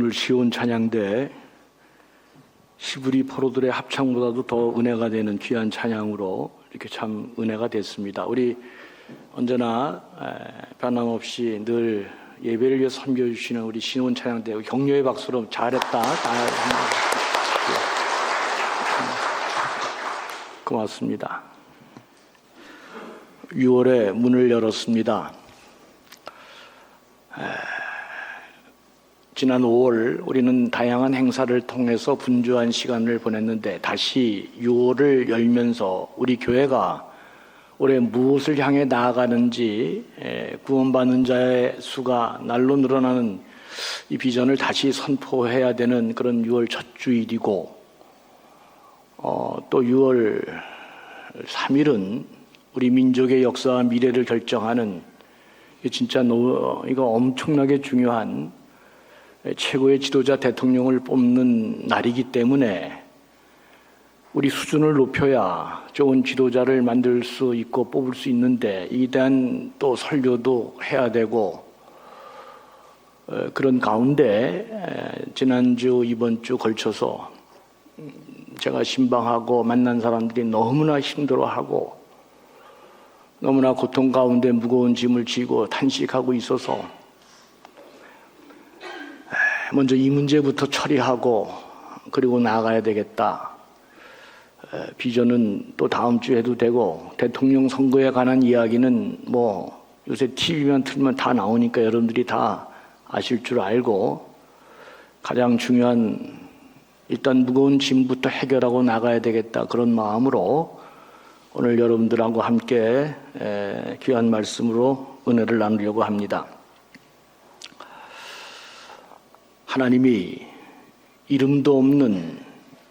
오늘 시온 찬양대 시브리 포로들의 합창보다도 더 은혜가 되는 귀한 찬양으로 이렇게 참 은혜가 됐습니다. 우리 언제나 변함없이 늘 예배를 위해 섬겨주시는 우리 시온 찬양대 격려의 박수로 잘했다. 고맙습니다. 6월에 문을 열었습니다. 지난 5월 우리는 다양한 행사를 통해서 분주한 시간을 보냈는데 다시 6월을 열면서 우리 교회가 올해 무엇을 향해 나아가는지 구원받는 자의 수가 날로 늘어나는 이 비전을 다시 선포해야 되는 그런 6월 첫 주일이고 또 6월 3일은 우리 민족의 역사와 미래를 결정하는 진짜 이거 엄청나게 중요한 최고의 지도자 대통령을 뽑는 날이기 때문에 우리 수준을 높여야 좋은 지도자를 만들 수 있고 뽑을 수 있는데 이에 대한 또 설교도 해야 되고 그런 가운데 지난주 이번 주 걸쳐서 제가 신방하고 만난 사람들이 너무나 힘들어하고 너무나 고통 가운데 무거운 짐을 지고 탄식하고 있어서 먼저 이 문제부터 처리하고 그리고 나아가야 되겠다. 비전은 또 다음 주에 해도 되고 대통령 선거에 관한 이야기는 뭐 요새 TV만 틀면 다 나오니까 여러분들이 다 아실 줄 알고 가장 중요한 일단 무거운 짐부터 해결하고 나가야 되겠다. 그런 마음으로 오늘 여러분들하고 함께 귀한 말씀으로 은혜를 나누려고 합니다. 하나님이 이름도 없는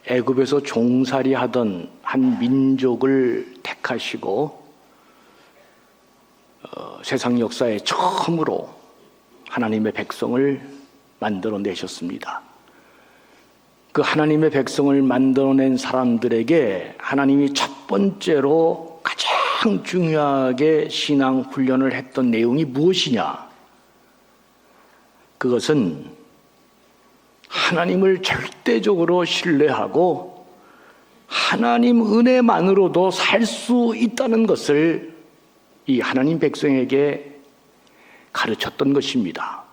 애굽에서 종살이 하던 한 민족을 택하시고 세상 역사에 처음으로 하나님의 백성을 만들어내셨습니다. 그 하나님의 백성을 만들어낸 사람들에게 하나님이 첫 번째로 가장 중요하게 신앙 훈련을 했던 내용이 무엇이냐? 그것은 하나님을 절대적으로 신뢰하고 하나님 은혜만으로도 살 수 있다는 것을 이 하나님 백성에게 가르쳤던 것입니다.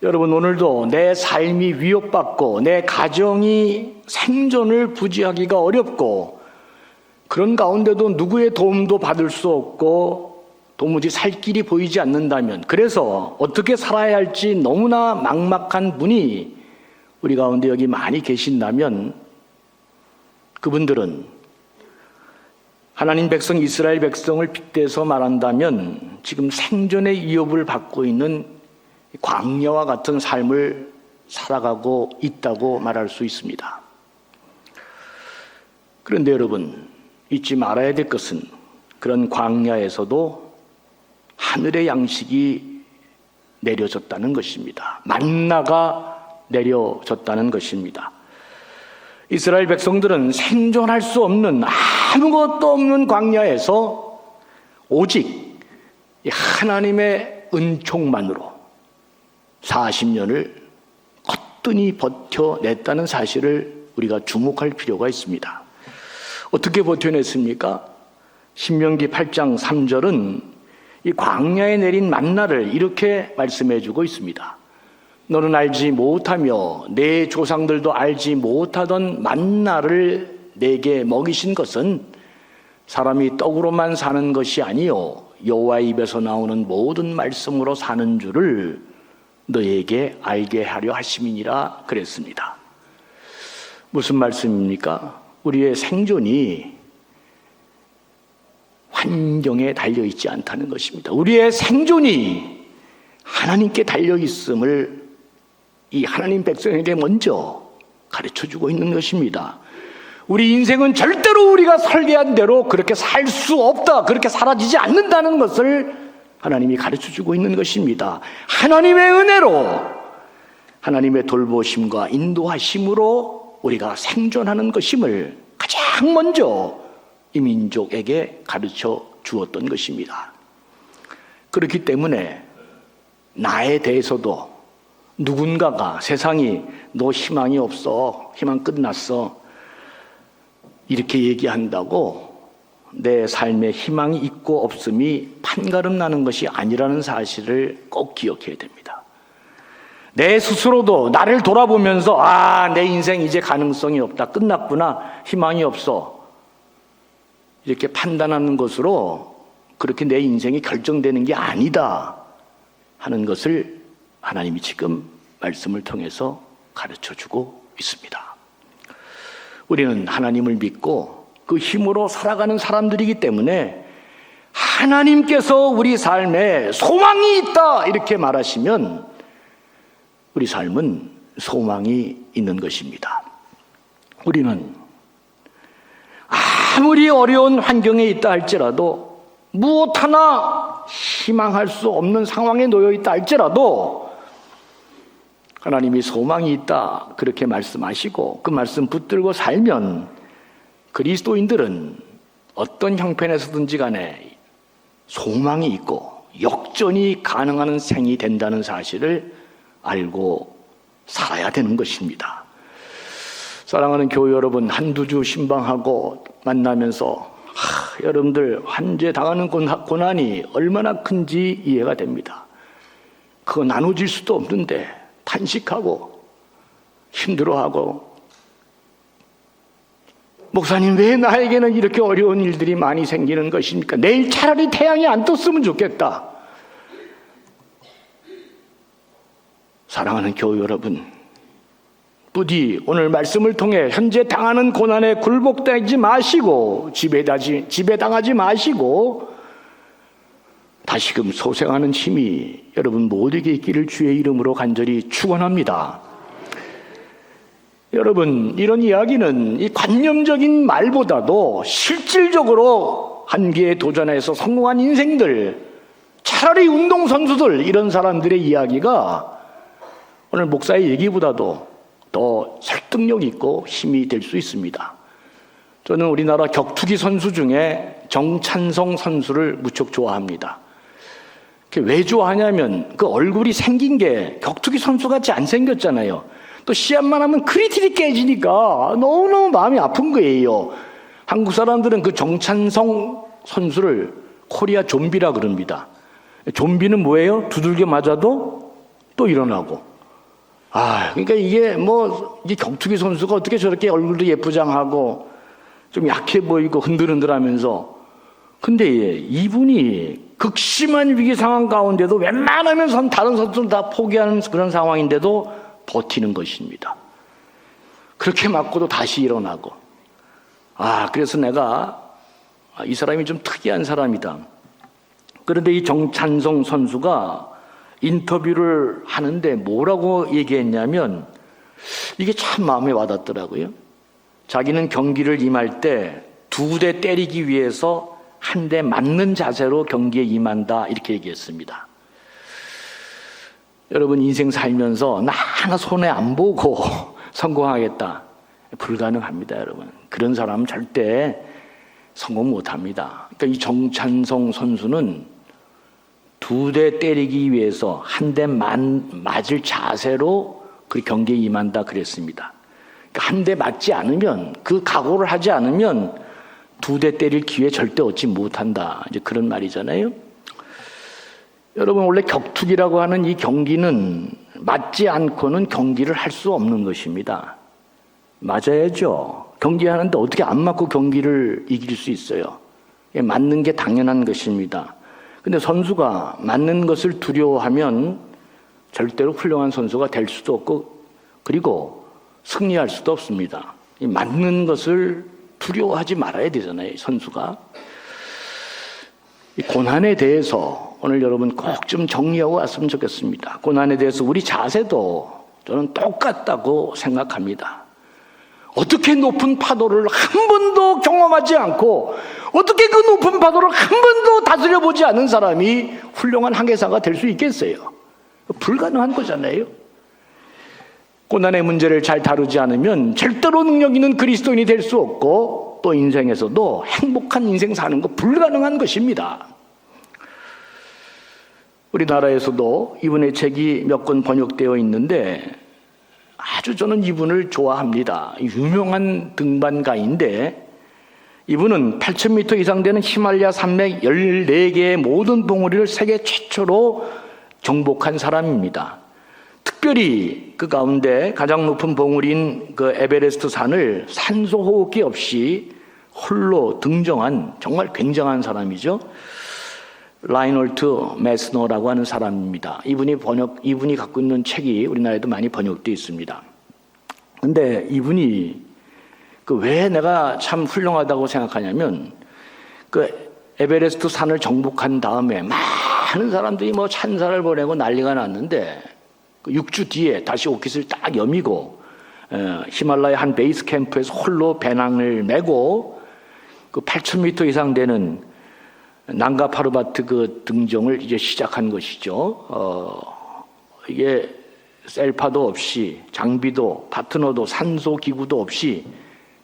여러분, 오늘도 내 삶이 위협받고 내 가정이 생존을 부지하기가 어렵고 그런 가운데도 누구의 도움도 받을 수 없고 도무지 살 길이 보이지 않는다면, 그래서 어떻게 살아야 할지 너무나 막막한 분이 우리 가운데 여기 많이 계신다면 그분들은 하나님 백성 이스라엘 백성을 빗대서 말한다면 지금 생존의 위협을 받고 있는 광야와 같은 삶을 살아가고 있다고 말할 수 있습니다. 그런데 여러분, 잊지 말아야 될 것은 그런 광야에서도 하늘의 양식이 내려졌다는 것입니다. 만나가 내려졌다는 것입니다. 이스라엘 백성들은 생존할 수 없는 아무것도 없는 광야에서 오직 하나님의 은총만으로 40년을 거뜬히 버텨냈다는 사실을 우리가 주목할 필요가 있습니다. 어떻게 버텨냈습니까? 신명기 8장 3절은 이 광야에 내린 만나를 이렇게 말씀해주고 있습니다. 너는 알지 못하며 내 조상들도 알지 못하던 만나를 내게 먹이신 것은 사람이 떡으로만 사는 것이 아니요 여호와의 입에서 나오는 모든 말씀으로 사는 줄을 너에게 알게 하려 하심이니라 그랬습니다. 무슨 말씀입니까? 우리의 생존이 환경에 달려있지 않다는 것입니다. 우리의 생존이 하나님께 달려있음을 이 하나님 백성에게 먼저 가르쳐주고 있는 것입니다. 우리 인생은 절대로 우리가 설계한 대로 그렇게 살 수 없다, 그렇게 사라지지 않는다는 것을 하나님이 가르쳐주고 있는 것입니다. 하나님의 은혜로, 하나님의 돌보심과 인도하심으로 우리가 생존하는 것임을 가장 먼저 이 민족에게 가르쳐 주었던 것입니다. 그렇기 때문에 나에 대해서도 누군가가 세상이 너 희망이 없어, 희망 끝났어 이렇게 얘기한다고 내 삶에 희망이 있고 없음이 판가름 나는 것이 아니라는 사실을 꼭 기억해야 됩니다. 내 스스로도 나를 돌아보면서 내 인생 이제 가능성이 없다, 끝났구나, 희망이 없어 이렇게 판단하는 것으로 그렇게 내 인생이 결정되는 게 아니다 하는 것을 하나님이 지금 말씀을 통해서 가르쳐주고 있습니다. 우리는 하나님을 믿고 그 힘으로 살아가는 사람들이기 때문에 하나님께서 우리 삶에 소망이 있다 이렇게 말하시면 우리 삶은 소망이 있는 것입니다. 우리는 아무리 어려운 환경에 있다 할지라도 무엇 하나 희망할 수 없는 상황에 놓여 있다 할지라도 하나님이 소망이 있다 그렇게 말씀하시고 그 말씀 붙들고 살면 그리스도인들은 어떤 형편에서든지 간에 소망이 있고 역전이 가능한 생이 된다는 사실을 알고 살아야 되는 것입니다. 사랑하는 교회 여러분, 한두 주 신방하고 만나면서 여러분들 환제 당하는 고난이 얼마나 큰지 이해가 됩니다. 그거 나눠질 수도 없는데 탄식하고 힘들어하고 목사님 왜 나에게는 이렇게 어려운 일들이 많이 생기는 것입니까? 내일 차라리 태양이 안 떴으면 좋겠다. 사랑하는 교회 여러분, 부디 오늘 말씀을 통해 현재 당하는 고난에 굴복되지 마시고 지배당하지 마시고 다시금 소생하는 힘이 여러분 모두에게 있기를 주의 이름으로 간절히 축원합니다. 여러분, 이런 이야기는 이 관념적인 말보다도 실질적으로 한계에 도전해서 성공한 인생들, 차라리 운동선수들 이런 사람들의 이야기가 오늘 목사의 얘기보다도 더 설득력 있고 힘이 될 수 있습니다. 저는 우리나라 격투기 선수 중에 정찬성 선수를 무척 좋아합니다. 왜 좋아하냐면 그 얼굴이 생긴 게 격투기 선수 같이 안 생겼잖아요. 또 시합만 하면 크리티리 깨지니까 너무너무 마음이 아픈 거예요. 한국 사람들은 그 정찬성 선수를 코리아 좀비라 그럽니다. 좀비는 뭐예요? 두들겨 맞아도 또 일어나고. 그러니까 이게 이 격투기 선수가 어떻게 저렇게 얼굴도 예쁘장하고 좀 약해 보이고 흔들흔들하면서, 근데 이분이 극심한 위기 상황 가운데도 웬만하면 다른 선수는 다 포기하는 그런 상황인데도 버티는 것입니다. 그렇게 맞고도 다시 일어나고. 그래서 내가 이 사람이 좀 특이한 사람이다. 그런데 이 정찬성 선수가 인터뷰를 하는데 뭐라고 얘기했냐면 이게 참 마음에 와닿더라고요. 자기는 경기를 임할 때 2대 때리기 위해서 한 대 맞는 자세로 경기에 임한다 이렇게 얘기했습니다. 여러분, 인생 살면서 나 하나 손해 안 보고 성공하겠다, 불가능합니다. 여러분, 그런 사람은 절대 성공 못합니다. 그러니까 이 정찬성 선수는 2대 때리기 위해서 한 대 맞을 자세로 그 경기에 임한다 그랬습니다. 그러니까 한 대 맞지 않으면, 그 각오를 하지 않으면 2대 때릴 기회 절대 얻지 못한다, 이제 그런 말이잖아요. 여러분, 원래 격투기라고 하는 이 경기는 맞지 않고는 경기를 할 수 없는 것입니다. 맞아야죠. 경기하는데 어떻게 안 맞고 경기를 이길 수 있어요? 맞는 게 당연한 것입니다. 근데 선수가 맞는 것을 두려워하면 절대로 훌륭한 선수가 될 수도 없고, 그리고 승리할 수도 없습니다. 이 맞는 것을 두려워하지 말아야 되잖아요, 선수가. 이 고난에 대해서 오늘 여러분 꼭 좀 정리하고 왔으면 좋겠습니다. 고난에 대해서 우리 자세도 저는 똑같다고 생각합니다. 어떻게 높은 파도를 한 번도 경험하지 않고 어떻게 그 높은 파도를 한 번도 다스려 보지 않은 사람이 훌륭한 항해사가 될 수 있겠어요? 불가능한 거잖아요. 고난의 문제를 잘 다루지 않으면 절대로 능력 있는 그리스도인이 될 수 없고, 또 인생에서도 행복한 인생 사는 거 불가능한 것입니다. 우리나라에서도 이분의 책이 몇 권 번역되어 있는데 아주 저는 이분을 좋아합니다. 유명한 등반가인데 이분은 8,000m 이상 되는 히말라야 산맥 14개의 모든 봉우리를 세계 최초로 정복한 사람입니다. 특별히 그 가운데 가장 높은 봉우리인 그 에베레스트 산을 산소 호흡기 없이 홀로 등정한 정말 굉장한 사람이죠. 라이놀트 메스너라고 하는 사람입니다. 이분이 갖고 있는 책이 우리나라에도 많이 번역되어 있습니다. 근데 이분이 왜 내가 참 훌륭하다고 생각하냐면 그 에베레스트 산을 정복한 다음에 많은 사람들이 뭐 찬사를 보내고 난리가 났는데 6주 뒤에 다시 오킷을 딱 여미고 히말라야 한 베이스 캠프에서 홀로 배낭을 메고 그 8,000m 이상 되는 난가 파르바트 그 등정을 이제 시작한 것이죠. 이게 셀파도 없이 장비도 파트너도 산소 기구도 없이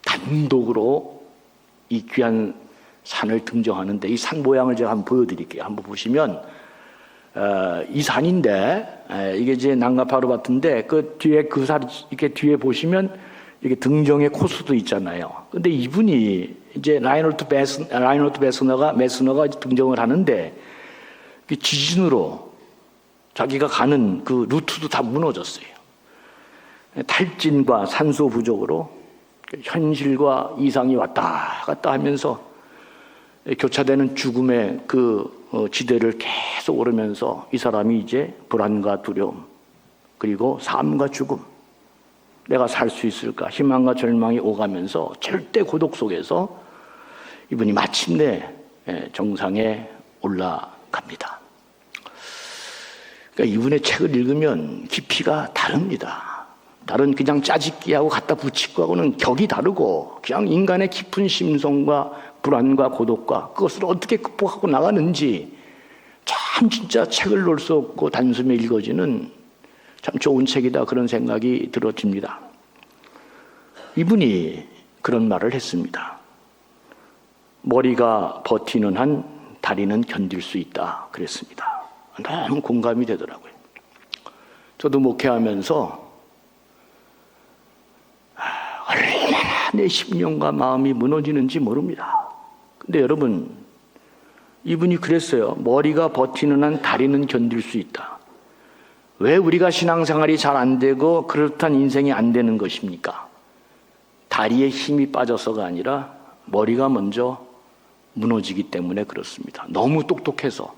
단독으로 이 귀한 산을 등정하는데 이 산 모양을 제가 한번 보여드릴게요. 한번 보시면 이 산인데 이게 이제 난가 파르바트인데 그 뒤에 그 산 이렇게 뒤에 보시면 이게 등정의 코스도 있잖아요. 근데 이분이 이제 라이노트 메스너가 등정을 하는데 지진으로 자기가 가는 그 루트도 다 무너졌어요. 탈진과 산소 부족으로 현실과 이상이 왔다 갔다 하면서 교차되는 죽음의 그 지대를 계속 오르면서 이 사람이 이제 불안과 두려움 그리고 삶과 죽음, 내가 살 수 있을까, 희망과 절망이 오가면서 절대 고독 속에서 이분이 마침내 정상에 올라갑니다. 그러니까 이분의 책을 읽으면 깊이가 다릅니다. 다른 그냥 짜집기하고 갖다 붙이고하고는 격이 다르고 그냥 인간의 깊은 심성과 불안과 고독과 그것을 어떻게 극복하고 나가는지 참 진짜 책을 놓을 수 없고 단숨에 읽어지는 참 좋은 책이다 그런 생각이 들어집니다. 이분이 그런 말을 했습니다. 머리가 버티는 한 다리는 견딜 수 있다 그랬습니다. 너무 공감이 되더라고요. 저도 목회하면서 얼마나 내 심령과 마음이 무너지는지 모릅니다. 근데 여러분, 이분이 그랬어요. 머리가 버티는 한 다리는 견딜 수 있다. 왜 우리가 신앙생활이 잘 안 되고 그렇단 인생이 안 되는 것입니까? 다리에 힘이 빠져서가 아니라 머리가 먼저 무너지기 때문에 그렇습니다. 너무 똑똑해서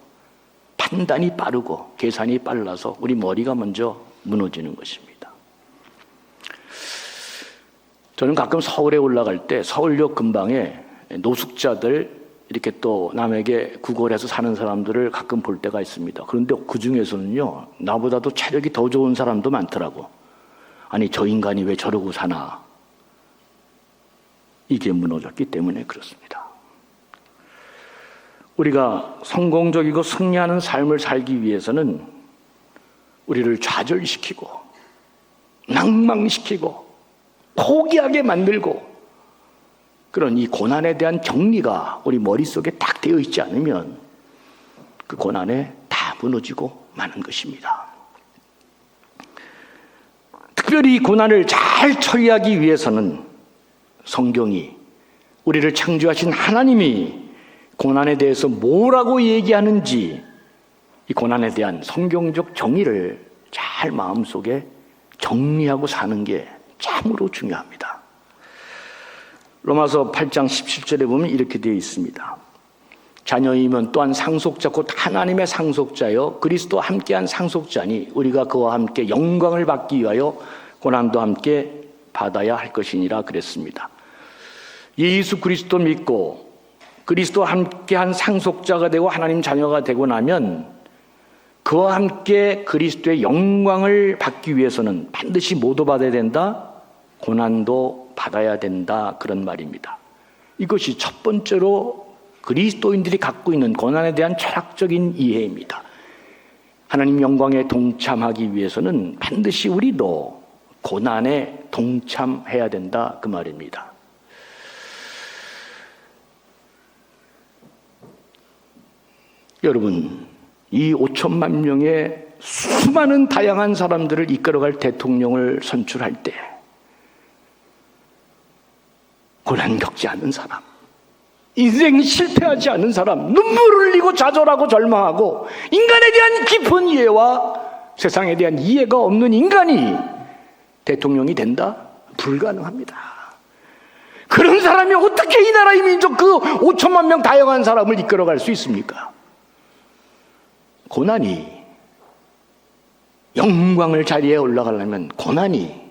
판단이 빠르고 계산이 빨라서 우리 머리가 먼저 무너지는 것입니다. 저는 가끔 서울에 올라갈 때 서울역 근방에 노숙자들 이렇게 또 남에게 구걸해서 사는 사람들을 가끔 볼 때가 있습니다. 그런데 그 중에서는요, 나보다도 체력이 더 좋은 사람도 많더라고. 아니, 저 인간이 왜 저러고 사나? 이게 무너졌기 때문에 그렇습니다. 우리가 성공적이고 승리하는 삶을 살기 위해서는 우리를 좌절시키고 낭망시키고 포기하게 만들고 그런 이 고난에 대한 정리가 우리 머릿속에 딱 되어 있지 않으면 그 고난에 다 무너지고 마는 것입니다. 특별히 이 고난을 잘 처리하기 위해서는 성경이 우리를 창조하신 하나님이 고난에 대해서 뭐라고 얘기하는지 이 고난에 대한 성경적 정의를 잘 마음속에 정리하고 사는 게 참으로 중요합니다. 로마서 8장 17절에 보면 이렇게 되어 있습니다. 자녀이면 또한 상속자 곧 하나님의 상속자여 그리스도와 함께한 상속자니 우리가 그와 함께 영광을 받기 위하여 고난도 함께 받아야 할 것이니라 그랬습니다. 예수 그리스도 믿고 그리스도와 함께한 상속자가 되고 하나님 자녀가 되고 나면 그와 함께 그리스도의 영광을 받기 위해서는 반드시 뭐도 받아야 된다? 고난도 받아야 된다. 그런 말입니다. 이것이 첫 번째로 그리스도인들이 갖고 있는 고난에 대한 철학적인 이해입니다. 하나님 영광에 동참하기 위해서는 반드시 우리도 고난에 동참해야 된다. 그 말입니다. 여러분, 이 5천만 명의 수많은 다양한 사람들을 이끌어갈 대통령을 선출할 때 고난 겪지 않은 사람, 인생이 실패하지 않은 사람, 눈물을 흘리고 좌절하고 절망하고 인간에 대한 깊은 이해와 세상에 대한 이해가 없는 인간이 대통령이 된다? 불가능합니다. 그런 사람이 어떻게 이 나라의 민족 그 5천만 명 다양한 사람을 이끌어갈 수 있습니까? 고난이, 영광을 자리에 올라가려면 고난이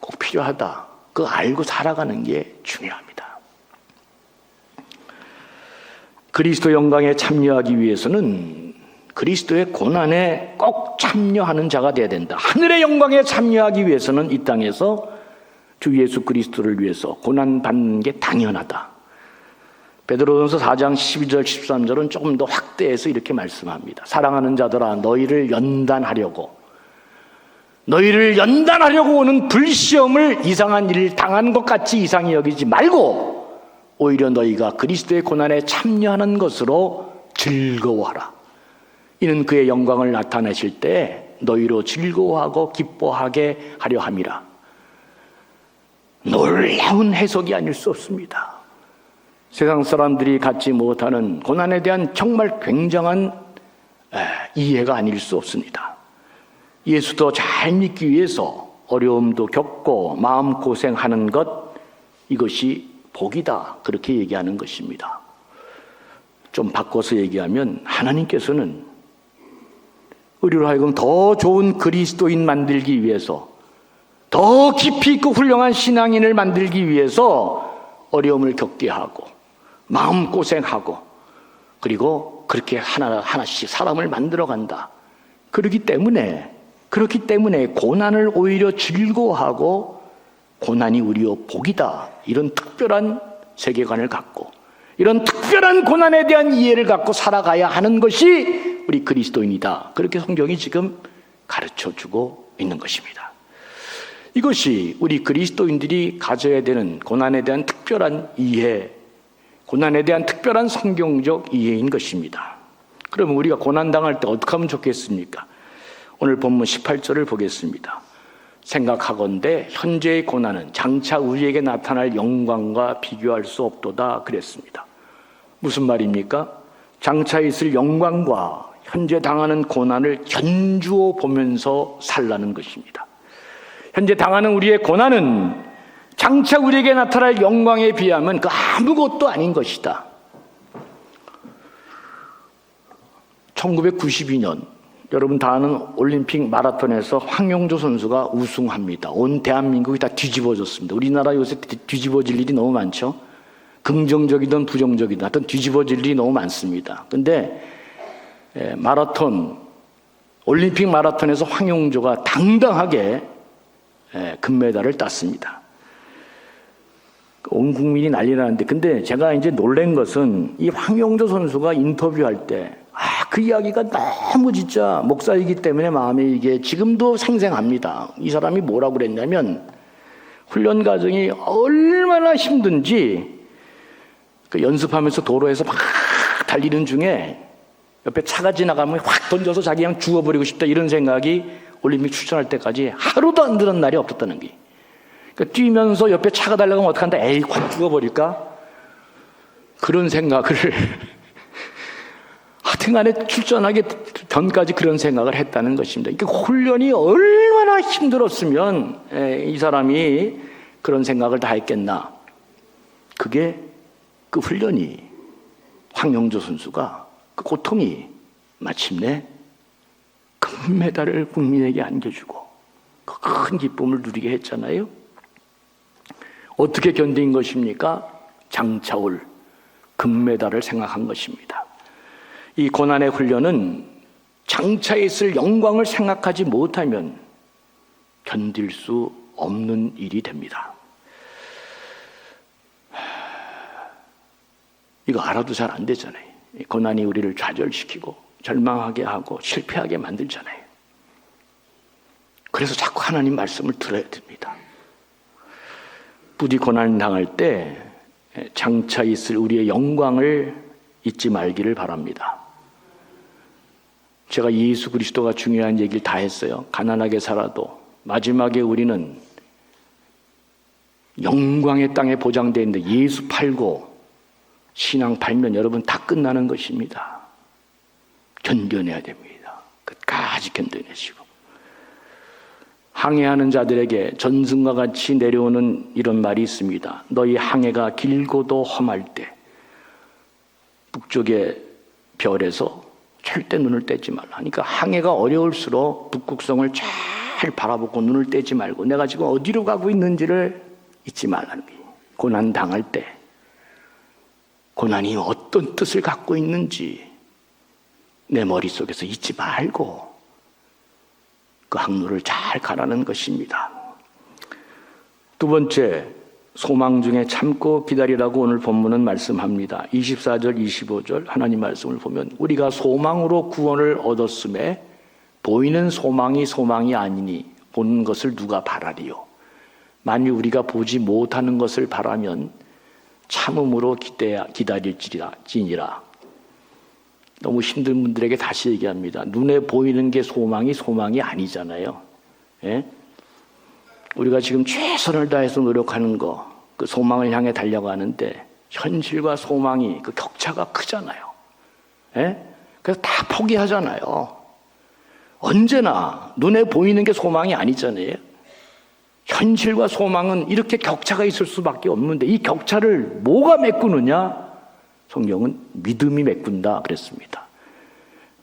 꼭 필요하다. 그거 알고 살아가는 게 중요합니다. 그리스도 영광에 참여하기 위해서는 그리스도의 고난에 꼭 참여하는 자가 되어야 된다. 하늘의 영광에 참여하기 위해서는 이 땅에서 주 예수 그리스도를 위해서 고난받는 게 당연하다. 베드로전서 4장 12절 13절은 조금 더 확대해서 이렇게 말씀합니다. 사랑하는 자들아, 너희를 연단하려고 오는 불시험을 이상한 일을 당한 것 같이 이상히 여기지 말고 오히려 너희가 그리스도의 고난에 참여하는 것으로 즐거워하라. 이는 그의 영광을 나타내실 때 너희로 즐거워하고 기뻐하게 하려 함이라. 놀라운 해석이 아닐 수 없습니다. 세상 사람들이 갖지 못하는 고난에 대한 정말 굉장한 이해가 아닐 수 없습니다. 예수도 잘 믿기 위해서 어려움도 겪고 마음고생하는 것, 이것이 복이다. 그렇게 얘기하는 것입니다. 좀 바꿔서 얘기하면 하나님께서는 우리로 하여금 더 좋은 그리스도인 만들기 위해서, 더 깊이 있고 훌륭한 신앙인을 만들기 위해서 어려움을 겪게 하고 마음고생하고 그리고 그렇게 하나씩 사람을 만들어간다. 그렇기 때문에 고난을 오히려 즐거워하고 고난이 우리의 복이다. 이런 특별한 세계관을 갖고 이런 특별한 고난에 대한 이해를 갖고 살아가야 하는 것이 우리 그리스도인이다. 그렇게 성경이 지금 가르쳐주고 있는 것입니다. 이것이 우리 그리스도인들이 가져야 되는 고난에 대한 특별한 이해, 고난에 대한 특별한 성경적 이해인 것입니다. 그러면 우리가 고난당할 때 어떻게 하면 좋겠습니까? 오늘 본문 18절을 보겠습니다. 생각하건대 현재의 고난은 장차 우리에게 나타날 영광과 비교할 수 없도다 그랬습니다. 무슨 말입니까? 장차 있을 영광과 현재 당하는 고난을 견주어 보면서 살라는 것입니다. 현재 당하는 우리의 고난은 장차 우리에게 나타날 영광에 비하면 그 아무것도 아닌 것이다. 1992년 여러분 다 아는 올림픽 마라톤에서 황용조 선수가 우승합니다. 온 대한민국이 다 뒤집어졌습니다. 우리나라 요새 뒤집어질 일이 너무 많죠. 긍정적이든 부정적이든 하여튼 뒤집어질 일이 너무 많습니다. 근데 올림픽 마라톤에서 황용조가 당당하게 금메달을 땄습니다. 온 국민이 난리 나는데, 근데 제가 이제 놀란 것은 이 황용조 선수가 인터뷰할 때, 그 이야기가 너무 진짜 목사이기 때문에 마음에 이게 지금도 생생합니다. 이 사람이 뭐라고 그랬냐면, 훈련 과정이 얼마나 힘든지, 연습하면서 도로에서 막 달리는 중에 옆에 차가 지나가면 확 던져서 자기 그냥 죽어버리고 싶다, 이런 생각이 올림픽 출전할 때까지 하루도 안 드는 날이 없었다는 게. 그러니까 뛰면서 옆에 차가 달려가면 어떡한다, 에이 확 죽어버릴까, 그런 생각을 하여튼간에 출전하기 전까지 그런 생각을 했다는 것입니다. 그러니까 훈련이 얼마나 힘들었으면 이 사람이 그런 생각을 다 했겠나. 그게 그 훈련이, 황용조 선수가 그 고통이 마침내 금메달을 국민에게 안겨주고 그 큰 기쁨을 누리게 했잖아요. 어떻게 견딘 것입니까? 장차 올 금메달을 생각한 것입니다. 이 고난의 훈련은 장차 있을 영광을 생각하지 못하면 견딜 수 없는 일이 됩니다. 이거 알아도 잘 안 되잖아요. 고난이 우리를 좌절시키고 절망하게 하고 실패하게 만들잖아요. 그래서 자꾸 하나님 말씀을 들어야 됩니다. 부디 고난 당할 때 장차 있을 우리의 영광을 잊지 말기를 바랍니다. 제가 예수 그리스도가 중요한 얘기를 다 했어요. 가난하게 살아도 마지막에 우리는 영광의 땅에 보장되어 있는데 예수 팔고 신앙 팔면 여러분 다 끝나는 것입니다. 견뎌내야 됩니다. 끝까지 견뎌내시고. 항해하는 자들에게 전승과 같이 내려오는 이런 말이 있습니다. 너희 항해가 길고도 험할 때 북쪽의 별에서 절대 눈을 떼지 말라. 그러니까 항해가 어려울수록 북극성을 잘 바라보고 눈을 떼지 말고 내가 지금 어디로 가고 있는지를 잊지 말라는 거예요. 고난 당할 때 고난이 어떤 뜻을 갖고 있는지 내 머릿속에서 잊지 말고 그 항로를 잘 가라는 것입니다. 두 번째, 소망 중에 참고 기다리라고 오늘 본문은 말씀합니다. 24절, 25절 하나님 말씀을 보면 우리가 소망으로 구원을 얻었음에 보이는 소망이 소망이 아니니 보는 것을 누가 바라리요. 만일 우리가 보지 못하는 것을 바라면 참음으로 기다릴지니라. 너무 힘든 분들에게 다시 얘기합니다. 눈에 보이는 게 소망이 아니잖아요. 예? 우리가 지금 최선을 다해서 노력하는 거, 그 소망을 향해 달려가는데 현실과 소망이 그 격차가 크잖아요. 예? 그래서 다 포기하잖아요. 언제나 눈에 보이는 게 소망이 아니잖아요. 현실과 소망은 이렇게 격차가 있을 수밖에 없는데 이 격차를 뭐가 메꾸느냐? 성경은 믿음이 메꾼다 그랬습니다.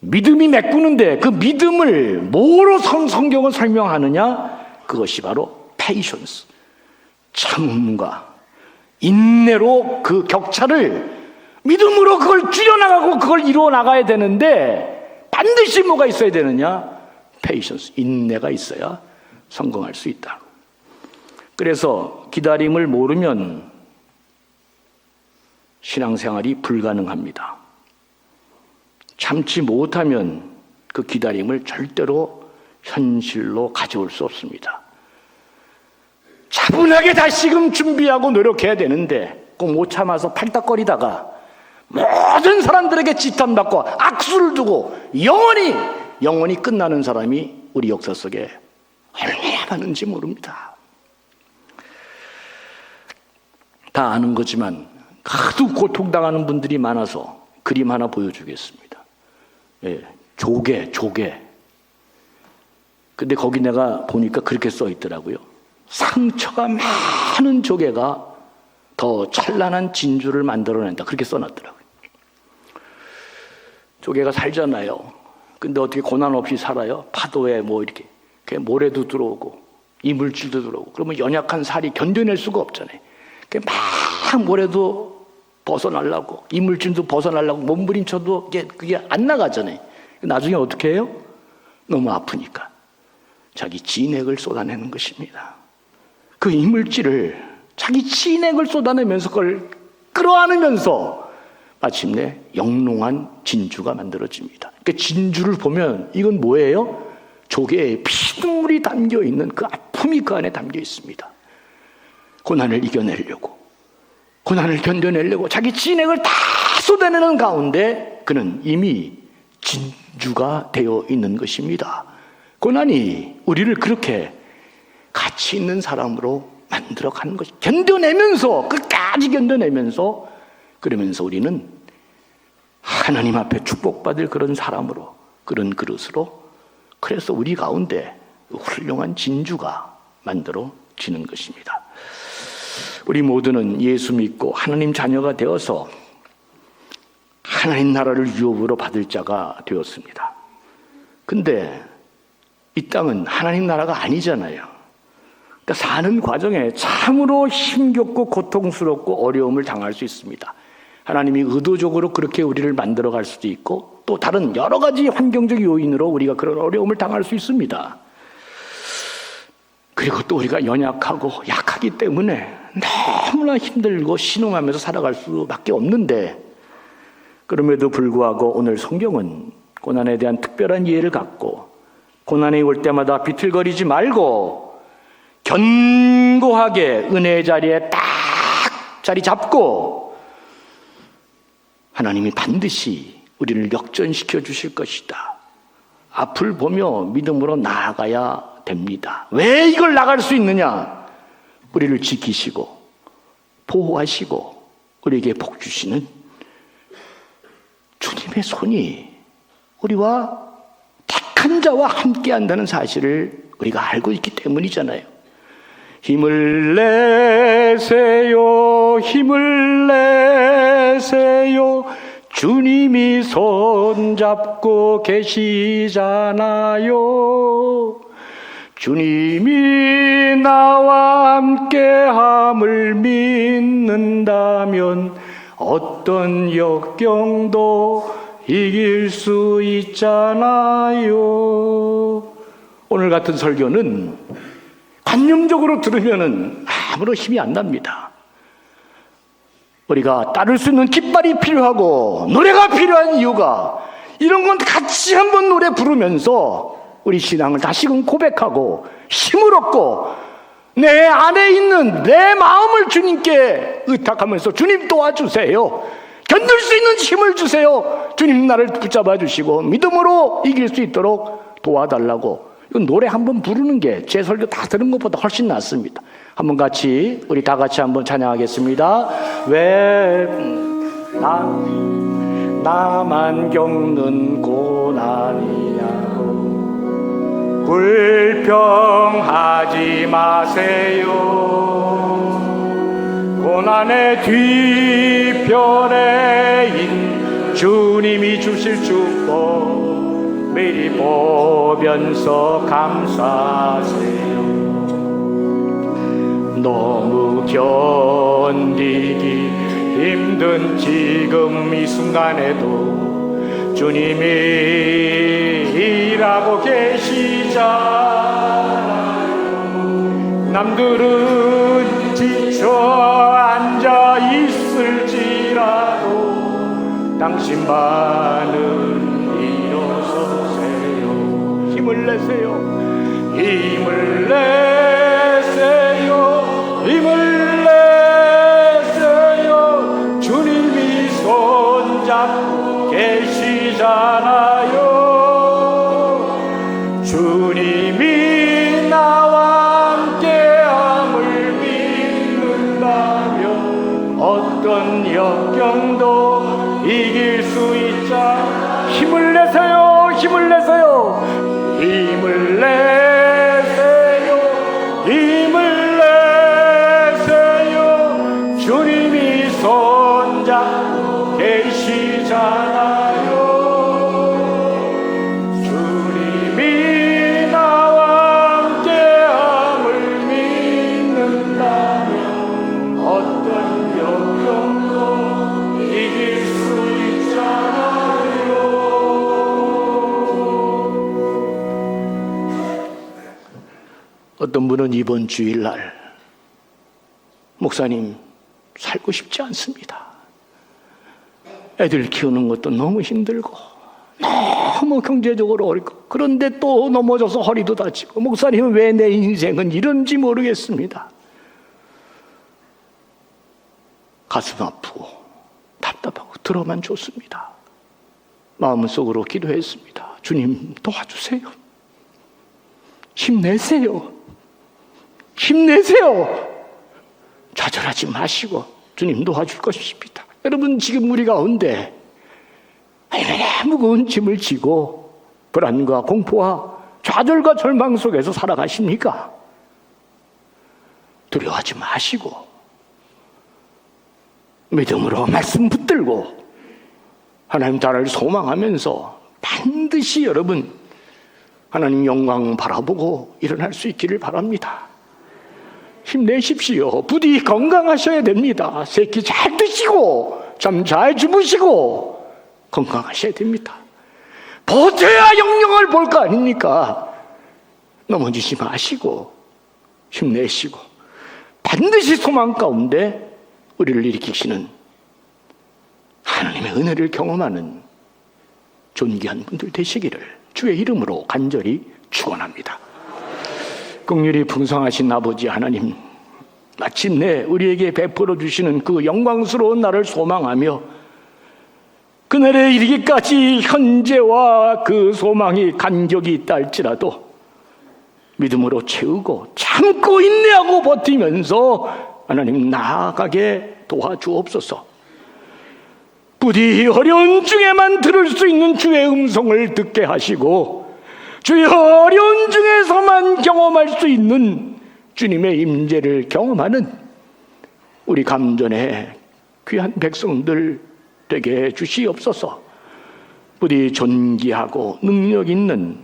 믿음이 메꾸는데 그 믿음을 뭐로 성경은 설명하느냐? 그것이 바로 patience, 참음과 인내로 그 격차를 믿음으로 그걸 줄여나가고 그걸 이루어 나가야 되는데 반드시 뭐가 있어야 되느냐? patience, 인내가 있어야 성공할 수 있다. 그래서 기다림을 모르면 신앙생활이 불가능합니다. 참지 못하면 그 기다림을 절대로 현실로 가져올 수 없습니다. 차분하게 다시금 준비하고 노력해야 되는데 꼭 못 참아서 팔딱거리다가 모든 사람들에게 지탄받고 악수를 두고 영원히 끝나는 사람이 우리 역사 속에 얼마나 많은지 모릅니다. 다 아는 거지만 하도 고통당하는 분들이 많아서 그림 하나 보여주겠습니다. 예, 조개. 근데 거기 내가 보니까 그렇게 써 있더라고요. 상처가 많은 조개가 더 찬란한 진주를 만들어낸다. 그렇게 써놨더라고요. 조개가 살잖아요. 근데 어떻게 고난 없이 살아요? 파도에 이렇게 모래도 들어오고 이물질도 들어오고 그러면 연약한 살이 견뎌낼 수가 없잖아요. 막 모래도 벗어나려고 이물질도 벗어나려고 몸부림쳐도 그게 안 나가잖아요. 나중에 어떻게 해요? 너무 아프니까 자기 진액을 쏟아내는 것입니다. 그 이물질을 자기 진액을 쏟아내면서 그걸 끌어안으면서 마침내 영롱한 진주가 만들어집니다. 그러니까 진주를 보면 이건 뭐예요? 조개에 피눈물이 담겨있는 그 아픔이 그 안에 담겨 있습니다. 고난을 이겨내려고, 고난을 견뎌내려고 자기 진액을 다 쏟아내는 가운데 그는 이미 진주가 되어 있는 것입니다. 고난이 우리를 그렇게 가치 있는 사람으로 만들어가는 것이 견뎌내면서 끝까지 견뎌내면서 그러면서 우리는 하나님 앞에 축복받을 그런 사람으로 그런 그릇으로 그래서 우리 가운데 훌륭한 진주가 만들어지는 것입니다. 우리 모두는 예수 믿고 하나님 자녀가 되어서 하나님 나라를 유업으로 받을 자가 되었습니다. 근데 이 땅은 하나님 나라가 아니잖아요. 그러니까 사는 과정에 참으로 힘겹고 고통스럽고 어려움을 당할 수 있습니다. 하나님이 의도적으로 그렇게 우리를 만들어갈 수도 있고 또 다른 여러 가지 환경적 요인으로 우리가 그런 어려움을 당할 수 있습니다. 그리고 또 우리가 연약하고 약하기 때문에 너무나 힘들고 신음하면서 살아갈 수밖에 없는데 그럼에도 불구하고 오늘 성경은 고난에 대한 특별한 이해를 갖고 고난이 올 때마다 비틀거리지 말고 견고하게 은혜의 자리에 딱 자리 잡고 하나님이 반드시 우리를 역전시켜 주실 것이다. 앞을 보며 믿음으로 나아가야 됩니다. 왜 이걸 나갈 수 있느냐? 우리를 지키시고 보호하시고 우리에게 복 주시는 주님의 손이 우리와 택한 자와 함께 한다는 사실을 우리가 알고 있기 때문이잖아요. 힘을 내세요, 힘을 내세요. 주님이 손잡고 계시잖아요. 주님이 나와 함께함을 믿는다면 어떤 역경도 이길 수 있잖아요. 오늘 같은 설교는 관념적으로 들으면은 아무런 힘이 안 납니다. 우리가 따를 수 있는 깃발이 필요하고 노래가 필요한 이유가 이런 건 같이 한번 노래 부르면서 우리 신앙을 다시금 고백하고 힘을 얻고 내 안에 있는 내 마음을 주님께 의탁하면서 주님 도와주세요. 견딜 수 있는 힘을 주세요. 주님 나를 붙잡아 주시고 믿음으로 이길 수 있도록 도와달라고. 이건 노래 한번 부르는 게 제 설교 다 들은 것보다 훨씬 낫습니다. 한번 같이 우리 다 같이 한번 찬양하겠습니다. 왜 나만 겪는 고난이냐고 불평하지 마세요. 고난의 뒤편에 주님이 주실 축복 미리 보면서 감사하세요. 너무 견디기 힘든 지금 이 순간에도 주님이 일하고 계시잖아요. 남들은 지쳐 앉아 있을지라도 당신만은 일어서세요. 힘을 내세요. 힘을 내세요. 힘을 내세요. 주님이 손잡고 계시잖아요. 주님이 나와 함께함을 믿는다면 어떤 역경도 이길 수 있자. 힘을 내세요. 힘을 내세요. 힘을 내세요. 힘을 내세요. 주님이 손잡고 계시잖아요. 주님이 나와 함께함을 믿는다면 어떤 역경도 이길 수 있잖아요. 어떤 분은 이번 주일날 목사님 살고 싶지 않습니다. 애들 키우는 것도 너무 힘들고 너무 경제적으로 어렵고 그런데 또 넘어져서 허리도 다치고 목사님은 왜 내 인생은 이런지 모르겠습니다. 가슴 아프고 답답하고 들어만 좋습니다. 마음속으로 기도했습니다. 주님 도와주세요. 힘내세요. 힘내세요. 좌절하지 마시고 주님 도와줄 것입니다. 여러분 지금 우리 가운데 얼마나 무거운 짐을 지고 불안과 공포와 좌절과 절망 속에서 살아가십니까? 두려워하지 마시고 믿음으로 말씀 붙들고 하나님 나라를 소망하면서 반드시 여러분 하나님 영광 바라보고 일어날 수 있기를 바랍니다. 힘내십시오. 부디 건강하셔야 됩니다. 새끼 잘 드시고 잠 잘 주무시고 건강하셔야 됩니다. 버텨야 영영을 볼 거 아닙니까? 넘어지지 마시고 힘내시고 반드시 소망 가운데 우리를 일으키시는 하나님의 은혜를 경험하는 존귀한 분들 되시기를 주의 이름으로 간절히 축원합니다. 긍휼이 풍성하신 아버지 하나님, 마침내 우리에게 베풀어 주시는 그 영광스러운 날을 소망하며 그날에 이르기까지 현재와 그 소망이 간격이 있다 할지라도 믿음으로 채우고 참고 인내하고 버티면서 하나님 나아가게 도와주옵소서. 부디 어려운 중에만 들을 수 있는 주의 음성을 듣게 하시고 주의 어려운 중에서만 경험할 수 있는 주님의 임재를 경험하는 우리 감전의 귀한 백성들 되게 해주시옵소서. 부디 존귀하고 능력 있는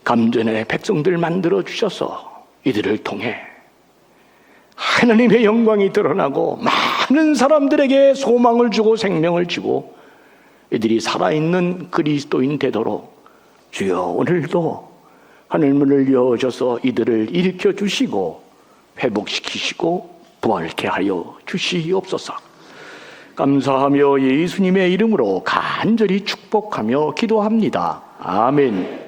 감전의 백성들 만들어 주셔서 이들을 통해 하나님의 영광이 드러나고 많은 사람들에게 소망을 주고 생명을 주고 이들이 살아있는 그리스도인 되도록 주여 오늘도 하늘문을 여셔서 이들을 일으켜 주시고 회복시키시고 부활케 하여 주시옵소서. 감사하며 예수님의 이름으로 간절히 축복하며 기도합니다. 아멘.